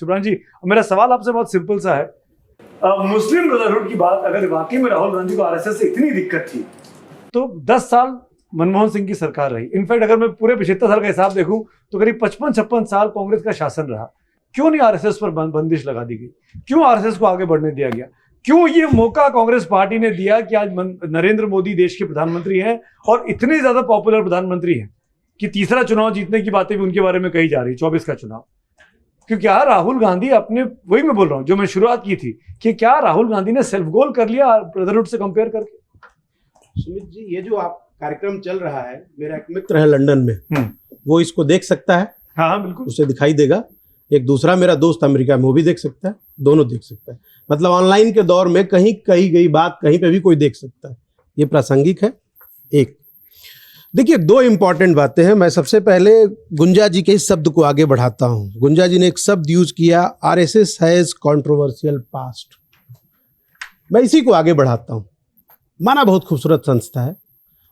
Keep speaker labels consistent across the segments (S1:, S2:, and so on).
S1: शुभ्रांश जी, मेरा सवाल आपसे बहुत सिंपल सा है। मुस्लिम ब्रदरहुड की बात अगर वाकई में राहुल गांधी को आरएसएस से इतनी दिक्कत थी तो 10 साल मनमोहन सिंह की सरकार रही। इनफैक्ट अगर मैं पूरे 75 साल का हिसाब देखूं तो करीब 55-56 साल कांग्रेस का शासन रहा। क्यों नहीं आरएसएस पर बंदिश लगा दी गई? क्यों आरएसएस को आगे बढ़ने दिया गया? क्यों ये मौका कांग्रेस पार्टी ने दिया कि आज नरेंद्र मोदी देश के प्रधानमंत्री हैं और इतने ज्यादा पॉपुलर प्रधानमंत्री हैं कि तीसरा चुनाव जीतने की बातें भी उनके बारे में कही जा रही, 24 का चुनाव। क्योंकि क्या राहुल गांधी अपने, वही मैं बोल रहा हूं जो मैं शुरुआत की थी, कि क्या राहुल गांधी ने सेल्फ गोल कर लिया ब्रदरहुड से कंपेयर करके?
S2: सुमित जी, ये जो आप कार्यक्रम चल रहा है, मेरा एक मित्र है लंदन में, वो इसको देख सकता है।
S1: हाँ बिल्कुल,
S2: उसे दिखाई देगा। एक दूसरा मेरा दोस्त अमेरिका में, वो भी देख सकता है। दोनों देख सकता है। मतलब ऑनलाइन के दौर में कहीं कही गई बात कहीं पे भी कोई देख सकता है। ये प्रासंगिक है। एक देखिए, दो इंपॉर्टेंट बातें हैं। मैं सबसे पहले गुंजा जी के इस शब्द को आगे बढ़ाता हूं। गुंजा जी ने एक शब्द यूज किया, आरएसएस हैज कंट्रोवर्शियल पास्ट। मैं इसी को आगे बढ़ाता हूं। माना बहुत खूबसूरत संस्था है।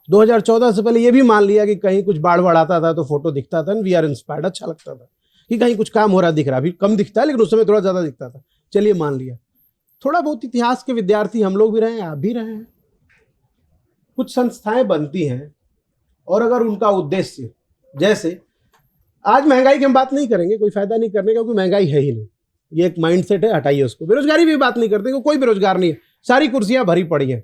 S2: 2014 से पहले ये भी मान लिया कि कहीं कुछ बाढ़ आता था तो फोटो दिखता था, वी आर इंस्पायर्ड, अच्छा लगता था कि कहीं कुछ काम हो रहा दिख रहा। अभी कम दिखता है लेकिन उस समय थोड़ा ज्यादा दिखता था। चलिए मान लिया। थोड़ा बहुत इतिहास के विद्यार्थी हम लोग भी रहे हैं, आप भी रहे हैं। कुछ संस्थाएं बनती हैं और अगर उनका उद्देश्य, जैसे आज महंगाई की हम बात नहीं करेंगे, कोई फायदा नहीं करने का, क्योंकि महंगाई है ही नहीं। ये एक माइंडसेट है, हटाइए उसको। बेरोजगारी भी बात नहीं करते, कोई बेरोजगार नहीं है, सारी कुर्सियां भरी पड़ी हैं,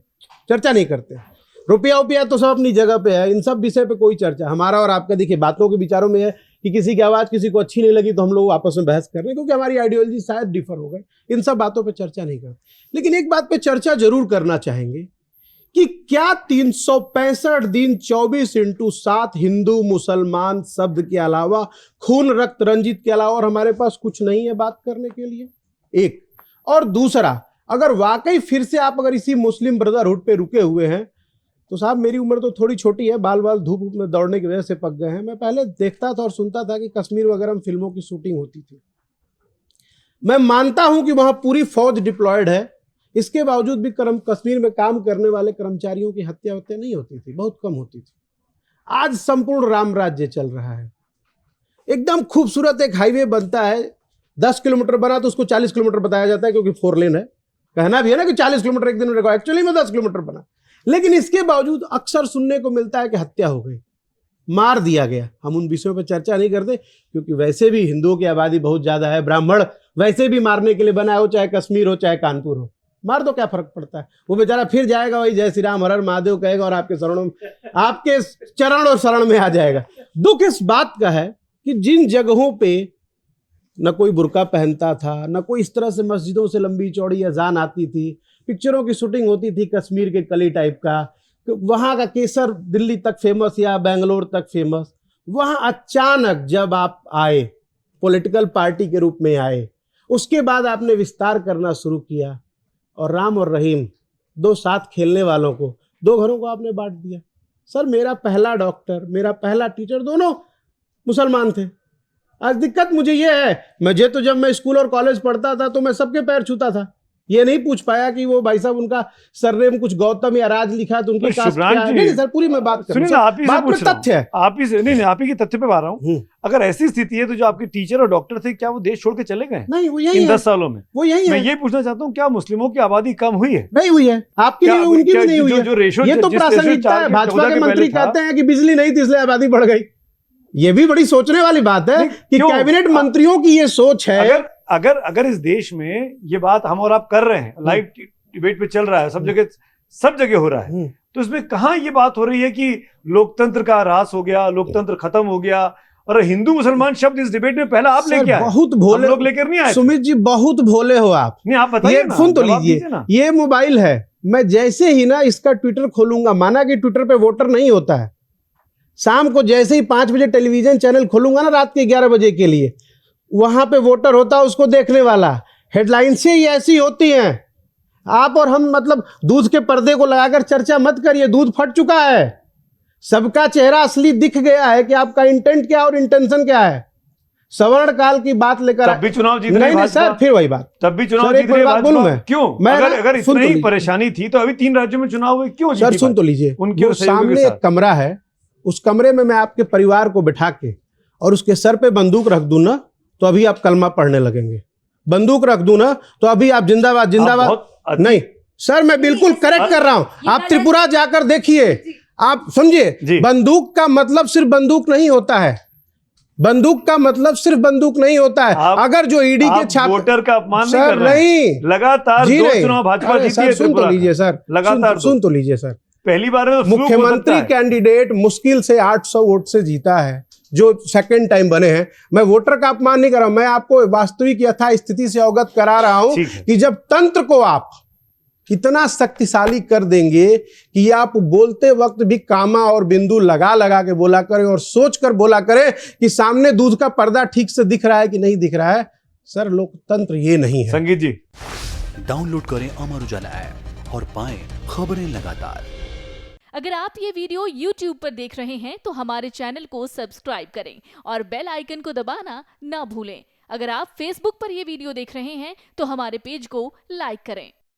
S2: चर्चा नहीं करते। रुपया तो सब अपनी जगह पे है, इन सब विषय पे कोई चर्चा। हमारा और आपका देखिए बातों के विचारों में है कि किसी की आवाज किसी को अच्छी नहीं लगी तो हम लोग आपस में बहस कर रहे हैं, क्योंकि हमारी आइडियोलॉजी शायद डिफर हो गई। इन सब बातों पे चर्चा नहीं करते, लेकिन एक बात पे चर्चा जरूर करना चाहेंगे कि क्या 365 दिन 24/7 हिंदू मुसलमान शब्द के अलावा, खून रक्त रंजित के अलावा और हमारे पास कुछ नहीं है बात करने के लिए? एक। और दूसरा, अगर वाकई फिर से आप अगर इसी मुस्लिम ब्रदरहुड पे रुके हुए हैं तो साहब, मेरी उम्र तो थोड़ी छोटी है, बाल धूप में दौड़ने की वजह से पक गए हैं। मैं पहले देखता था और सुनता था कि कश्मीर वगैरह में फिल्मों की शूटिंग होती थी। मैं मानता हूं कि वहां पूरी फौज डिप्लॉयड है, इसके बावजूद भी कश्मीर में काम करने वाले कर्मचारियों की हत्या नहीं होती थी, बहुत कम होती थी। आज संपूर्ण राम राज्य चल रहा है। एकदम खूबसूरत एक हाईवे बनता है, 10 किलोमीटर बना तो उसको 40 किलोमीटर बताया जाता है, क्योंकि 4 लेन है। कहना भी है ना कि 40 किलोमीटर एक दिन में, एक्चुअली में 10 किलोमीटर बना। लेकिन इसके बावजूद अक्सर सुनने को मिलता है कि हत्या हो गई, मार दिया गया। हम उन विषयों पर चर्चा नहीं करते, क्योंकि वैसे भी हिंदुओं की आबादी बहुत ज्यादा है। ब्राह्मण वैसे भी मारने के लिए बना हो, चाहे कश्मीर हो चाहे कानपुर हो, मार दो, क्या फर्क पड़ता है। वो बेचारा फिर जाएगा वही जय श्री राम हर हर महादेव कहेगा और आपके चरण और शरण में आ जाएगा। दुख इस बात का है कि जिन जगहों पे न कोई बुर्का पहनता था, न कोई इस तरह से मस्जिदों से लंबी चौड़ी अजान आती थी, पिक्चरों की शूटिंग होती थी कश्मीर के कली टाइप का, वहां का केसर दिल्ली तक फेमस या बेंगलोर तक फेमस, वहां अचानक जब आप आए, पॉलिटिकल पार्टी के रूप में आए, उसके बाद आपने विस्तार करना शुरू किया और राम और रहीम, दो साथ खेलने वालों को, दो घरों को आपने बांट दिया। सर, मेरा पहला डॉक्टर, मेरा पहला टीचर दोनों मुसलमान थे। आज दिक्कत मुझे ये है, मुझे तो जब मैं स्कूल और कॉलेज पढ़ता था तो मैं सबके पैर छूता था। ये नहीं पूछ पाया कि वो भाई साहब उनका सरनेम कुछ गौतम या राज लिखा है तो उनकी कास्ट क्या है। नहीं सर, पूरी मैं बात कर रहा हूं, बात में तथ्य है।
S1: आप ही से नहीं, आप ही के तथ्य पे आ रहा हूं। अगर ऐसी स्थिति है तो जो आपके टीचर और डॉक्टर थे, क्या वो देश छोड़ के चले गए?
S2: नहीं, वो यही
S1: इन 10 सालों में।
S2: वो यही है।
S1: मैं ये पूछना चाहता हूँ, क्या मुस्लिमों की आबादी कम हुई है?
S2: नहीं हुई है। आपकी नहीं, उनकी भी नहीं हुई है। ये तो प्रासंगिकता है। भाजपा के मंत्री कहते हैं कि बिजली नहीं थी इसलिए आबादी बढ़ गई। ये भी बड़ी सोचने वाली बात है कि कैबिनेट मंत्रियों की ये सोच है।
S1: अगर इस देश में ये बात हम और आप कर रहे हैं, लाइव डिबेट पे चल रहा है, सब जगह हो रहा है, तो इसमें कहां ये बात हो रही है कि लोकतंत्र का ह्रास हो गया, लोकतंत्र खत्म हो गया? और हिंदू मुसलमान शब्द इस डिबेट में पहला आप लेके आए,
S2: बहुत भोले
S1: लोग लेकर नहीं आए।
S2: सुमित जी, बहुत भोले हो आप।
S1: नहीं, आप बताइए ना,
S2: सुन तो लीजिए। ये मोबाइल है, मैं जैसे ही ना इसका ट्विटर खोलूंगा, माना कि ट्विटर पे वोटर नहीं होता है, शाम को जैसे ही 5 बजे टेलीविजन चैनल खोलूंगा ना रात के 11 बजे के लिए, वहां पे वोटर होता है, उसको देखने वाला। हेडलाइन से ही ऐसी होती हैं। आप और हम मतलब दूध के पर्दे को लगाकर चर्चा मत करिए, दूध फट चुका है। सबका चेहरा असली दिख गया है कि आपका इंटेंट क्या और इंटेंशन क्या है। सवर्ण काल की बात लेकर
S1: तब भी चुनाव जीत रही
S2: नहीं सर, फिर वही बात,
S1: तब भी चुनाव जीत रही बात
S2: बोलूं मैं
S1: क्यों? अगर इतनी परेशानी थी तो अभी 3 राज्यों में चुनाव हुए, क्यों?
S2: सर सुन तो लीजिए, उनके सामने एक कमरा है, उस कमरे में मैं आपके परिवार को बिठा के और उसके सर पे बंदूक रख दूं ना, तो अभी आप कलमा पढ़ने लगेंगे। बंदूक रख दूं ना तो अभी आप जिंदाबाद जिंदाबाद
S1: बहुत
S2: नहीं सर, मैं बिल्कुल करेक्ट कर रहा हूं। आप त्रिपुरा जाकर देखिए, आप समझिए, बंदूक का मतलब सिर्फ बंदूक नहीं होता है। बंदूक का मतलब सिर्फ बंदूक नहीं होता है। अगर जो ईडी के छाप
S1: वोटर का अपमान नहीं
S2: सर
S1: कर रहे हैं।
S2: नहीं,
S1: लगातार
S2: जी
S1: दो
S2: नहीं।
S1: चुनाव भाजपा
S2: अरे
S1: जीती
S2: सर,
S1: है
S2: सुन तो
S1: त्रिपुरा
S2: लीजिए सर,
S1: लगातार
S2: सुन तो लीजिए सर।
S1: पहली बार में तो फ्लूक हो सकता
S2: मुख्यमंत्री
S1: है।
S2: कैंडिडेट मुश्किल से 800 वोट से जीता है, जो सेकंड टाइम बने हैं। मैं वोटर का अपमान नहीं कर रहा हूं, मैं आपको वास्तविक यथा स्थिति से अवगत करा रहा हूं कि जब तंत्र को आप इतना शक्तिशाली कर देंगे कि आप बोलते वक्त भी कामा और बिंदु लगा लगा के बोला करें और सोच कर बोला करें कि सामने दूध का पर्दा ठीक से दिख रहा है कि नहीं दिख रहा है। सर, लोकतंत्र ये नहीं है।
S1: संगीत जी,
S3: डाउनलोड करें अमर उजाला ऐप और पाएं खबरें लगातार।
S4: अगर आप ये वीडियो YouTube पर देख रहे हैं तो हमारे चैनल को सब्सक्राइब करें और बेल आइकन को दबाना ना भूलें। अगर आप Facebook पर ये वीडियो देख रहे हैं तो हमारे पेज को लाइक करें।